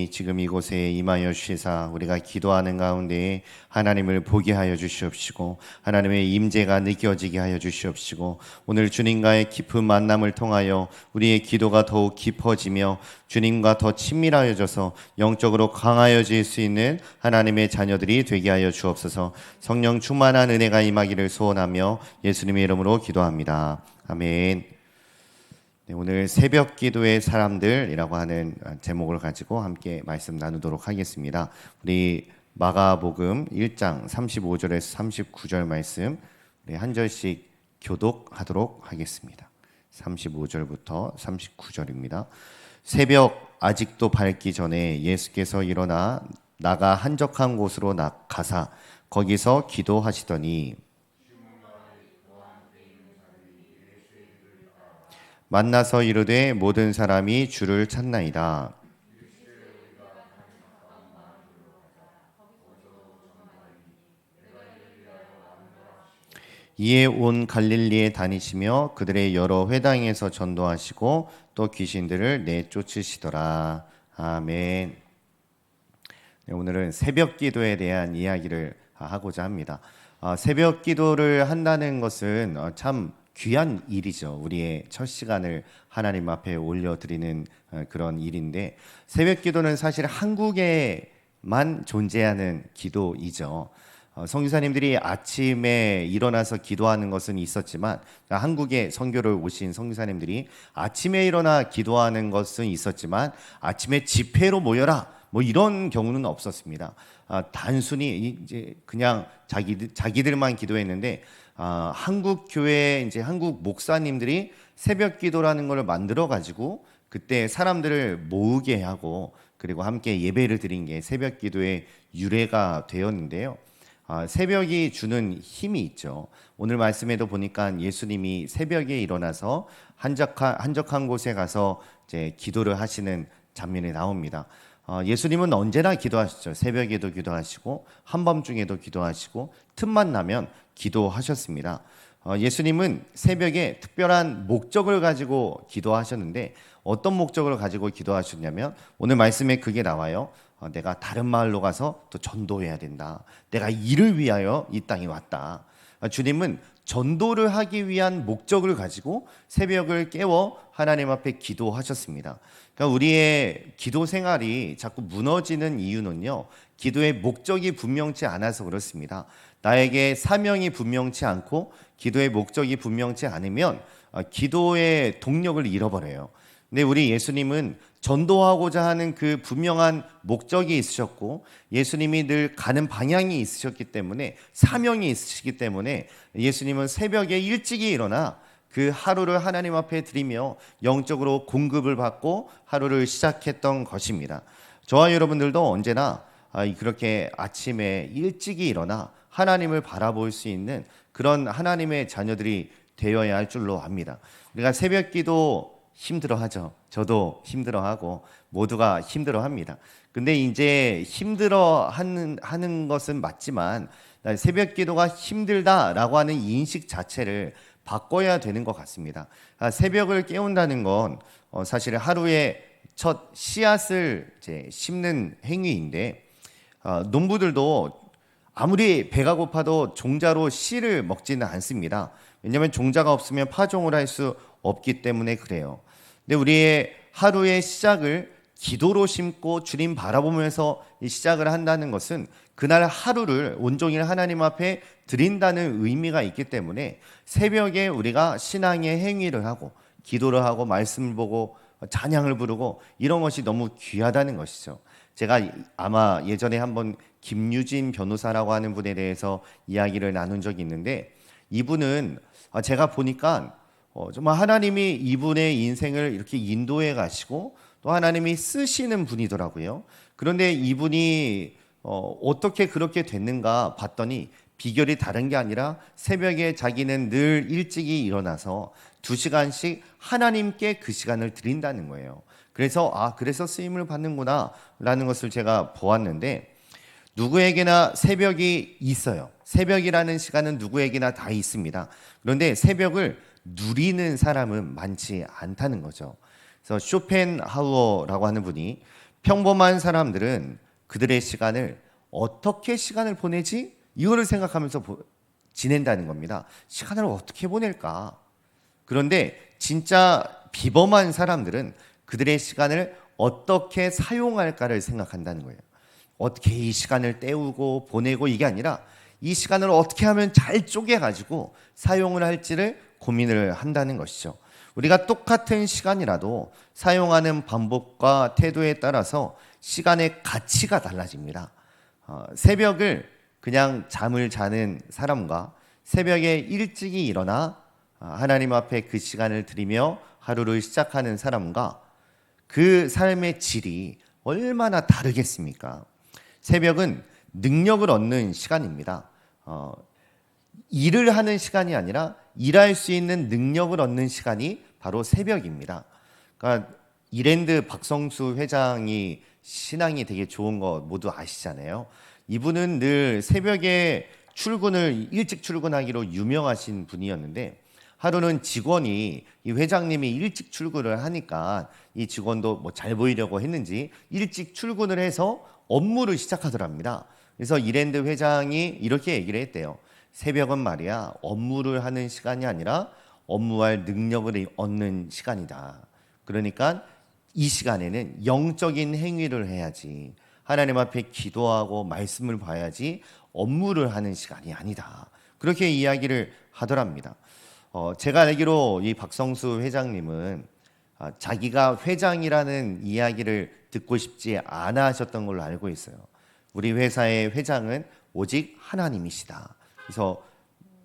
하나님이 지금 이곳에 임하여 주시사 우리가 기도하는 가운데 하나님을 보게 하여 주시옵시고 하나님의 임재가 느껴지게 하여 주시옵시고 오늘 주님과의 깊은 만남을 통하여 우리의 기도가 더욱 깊어지며 주님과 더 친밀하여져서 영적으로 강하여질 수 있는 하나님의 자녀들이 되게 하여 주옵소서. 성령 충만한 은혜가 임하기를 소원하며 예수님의 이름으로 기도합니다. 아멘. 네, 오늘 새벽 기도의 사람들이라고 하는 제목을 가지고 함께 말씀 나누도록 하겠습니다. 우리 마가복음 1장 35절에서 39절 말씀 한 절씩 교독하도록 하겠습니다. 35절부터 39절입니다. 새벽 아직도 밝기 전에 예수께서 일어나 나가 한적한 곳으로 가사 거기서 기도하시더니 만나서 이르되 모든 사람이 주를 찾나이다. 이에 온 갈릴리에 다니시며 그들의 여러 회당에서 전도하시고 또 귀신들을 내쫓으시더라. 아멘. 네, 오늘은 새벽 기도에 대한 이야기를 하고자 합니다. 새벽 기도를 한다는 것은 참 귀한 일이죠. 우리의 첫 시간을 하나님 앞에 올려드리는 그런 일인데 새벽 기도는 사실 한국에만 존재하는 기도이죠. 선교사님들이 아침에 일어나서 기도하는 것은 있었지만 한국에 선교를 오신 선교사님들이 아침에 일어나 기도하는 것은 있었지만 아침에 집회로 모여라 뭐 이런 경우는 없었습니다. 단순히 이제 그냥 자기들만 기도했는데 한국 교회 이제 한국 목사님들이 새벽 기도라는 걸 만들어 가지고 그때 사람들을 모으게 하고 그리고 함께 예배를 드린 게 새벽 기도의 유래가 되었는데요. 새벽이 주는 힘이 있죠. 오늘 말씀에도 보니까 예수님이 새벽에 일어나서 한적한 곳에 가서 이제 기도를 하시는 장면이 나옵니다. 예수님은 언제나 기도하셨죠. 새벽에도 기도하시고 한밤중에도 기도하시고 틈만 나면 기도하셨습니다. 예수님은 새벽에 특별한 목적을 가지고 기도하셨는데 어떤 목적을 가지고 기도하셨냐면 오늘 말씀에 그게 나와요. 내가 다른 마을로 가서 또 전도해야 된다. 내가 이를 위하여 이 땅에 왔다. 주님은 전도를 하기 위한 목적을 가지고 새벽을 깨워 하나님 앞에 기도하셨습니다. 그러니까 우리의 기도 생활이 자꾸 무너지는 이유는요. 기도의 목적이 분명치 않아서 그렇습니다. 나에게 사명이 분명치 않고 기도의 목적이 분명치 않으면 기도의 동력을 잃어버려요. 근데 우리 예수님은 전도하고자 하는 그 분명한 목적이 있으셨고 예수님이 늘 가는 방향이 있으셨기 때문에 사명이 있으시기 때문에 예수님은 새벽에 일찍이 일어나 그 하루를 하나님 앞에 드리며 영적으로 공급을 받고 하루를 시작했던 것입니다. 저와 여러분들도 언제나 그렇게 아침에 일찍이 일어나 하나님을 바라볼 수 있는 그런 하나님의 자녀들이 되어야 할 줄로 압니다. 우리가 새벽 기도 힘들어하죠. 저도 힘들어하고 모두가 힘들어합니다. 근데 이제 힘들어하는 것은 맞지만 새벽 기도가 힘들다라고 하는 인식 자체를 바꿔야 되는 것 같습니다. 새벽을 깨운다는 건 사실 하루의 첫 씨앗을 이제 심는 행위인데 농부들도 아무리 배가 고파도 종자로 씨를 먹지는 않습니다. 왜냐하면 종자가 없으면 파종을 할 수 없기 때문에 그래요. 근데 우리의 하루의 시작을 기도로 심고 주님 바라보면서 시작을 한다는 것은 그날 하루를 온종일 하나님 앞에 드린다는 의미가 있기 때문에 새벽에 우리가 신앙의 행위를 하고 기도를 하고 말씀을 보고 찬양을 부르고 이런 것이 너무 귀하다는 것이죠. 제가 아마 예전에 한번 김유진 변호사라고 하는 분에 대해서 이야기를 나눈 적이 있는데 이분은 제가 보니까 정말 하나님이 이분의 인생을 이렇게 인도해 가시고 또 하나님이 쓰시는 분이더라고요. 그런데 이분이 어떻게 그렇게 됐는가 봤더니 비결이 다른 게 아니라 새벽에 자기는 늘 일찍이 일어나서 2시간씩 하나님께 그 시간을 드린다는 거예요. 그래서 쓰임을 받는구나 라는 것을 제가 보았는데 누구에게나 새벽이 있어요. 새벽이라는 시간은 누구에게나 다 있습니다. 그런데 새벽을 누리는 사람은 많지 않다는 거죠. 그래서 쇼펜하우어라고 하는 분이 평범한 사람들은 그들의 시간을 어떻게 시간을 보내지? 이거를 생각하면서 지낸다는 겁니다. 시간을 어떻게 보낼까? 그런데 진짜 비범한 사람들은 그들의 시간을 어떻게 사용할까를 생각한다는 거예요. 어떻게 이 시간을 때우고 보내고 이게 아니라 이 시간을 어떻게 하면 잘 쪼개가지고 사용을 할지를 고민을 한다는 것이죠. 우리가 똑같은 시간이라도 사용하는 방법과 태도에 따라서 시간의 가치가 달라집니다. 새벽을 그냥 잠을 자는 사람과 새벽에 일찍이 일어나 하나님 앞에 그 시간을 드리며 하루를 시작하는 사람과 그 삶의 질이 얼마나 다르겠습니까? 새벽은 능력을 얻는 시간입니다. 일을 하는 시간이 아니라 일할 수 있는 능력을 얻는 시간이 바로 새벽입니다. 그러니까 이랜드 박성수 회장이 신앙이 되게 좋은 거 모두 아시잖아요. 이분은 늘 새벽에 일찍 출근하기로 유명하신 분이었는데 하루는 직원이 이 회장님이 일찍 출근을 하니까 이 직원도 뭐 잘 보이려고 했는지 일찍 출근을 해서 업무를 시작하더랍니다. 그래서 이랜드 회장이 이렇게 얘기를 했대요. 새벽은 말이야 업무를 하는 시간이 아니라 업무할 능력을 얻는 시간이다. 그러니까 이 시간에는 영적인 행위를 해야지. 하나님 앞에 기도하고 말씀을 봐야지 업무를 하는 시간이 아니다. 그렇게 이야기를 하더랍니다. 제가 알기로 이 박성수 회장님은 자기가 회장이라는 이야기를 듣고 싶지 않아 하셨던 걸로 알고 있어요. 우리 회사의 회장은 오직 하나님이시다. 그래서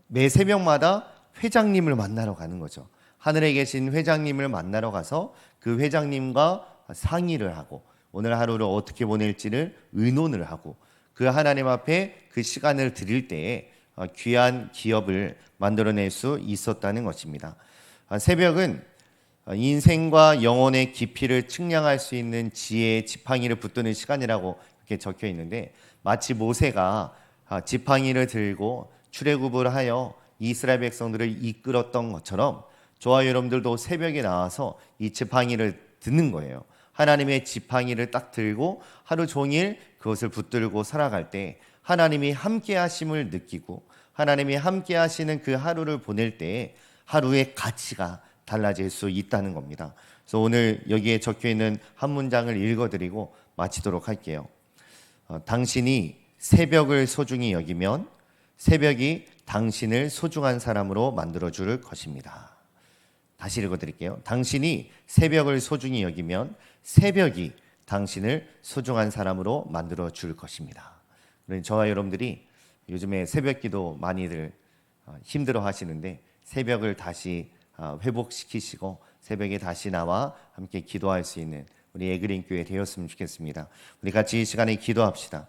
매 새벽마다 회장님을 만나러 가는 거죠. 하늘에 계신 회장님을 만나러 가서 그 회장님과 상의를 하고 오늘 하루를 어떻게 보낼지를 의논을 하고 그 하나님 앞에 그 시간을 드릴 때에 귀한 기업을 만들어낼 수 있었다는 것입니다. 새벽은 인생과 영혼의 깊이를 측량할 수 있는 지혜의 지팡이를 붙드는 시간이라고 이렇게 적혀 있는데 마치 모세가 지팡이를 들고 출애굽을 하여 이스라엘 백성들을 이끌었던 것처럼 저와 여러분들도 새벽에 나와서 이 지팡이를 듣는 거예요. 하나님의 지팡이를 딱 들고 하루 종일 그것을 붙들고 살아갈 때 하나님이 함께 하심을 느끼고 하나님이 함께 하시는 그 하루를 보낼 때 하루의 가치가 달라질 수 있다는 겁니다. 그래서 오늘 여기에 적혀 있는 한 문장을 읽어드리고 마치도록 할게요. 당신이 새벽을 소중히 여기면 새벽이 당신을 소중한 사람으로 만들어 줄 것입니다. 다시 읽어드릴게요. 당신이 새벽을 소중히 여기면 새벽이 당신을 소중한 사람으로 만들어 줄 것입니다. 저와 여러분들이 요즘에 새벽기도 많이들 힘들어 하시는데 새벽을 다시 회복시키시고 새벽에 다시 나와 함께 기도할 수 있는 우리 에그린 교회 되었으면 좋겠습니다. 우리 같이 이 시간에 기도합시다.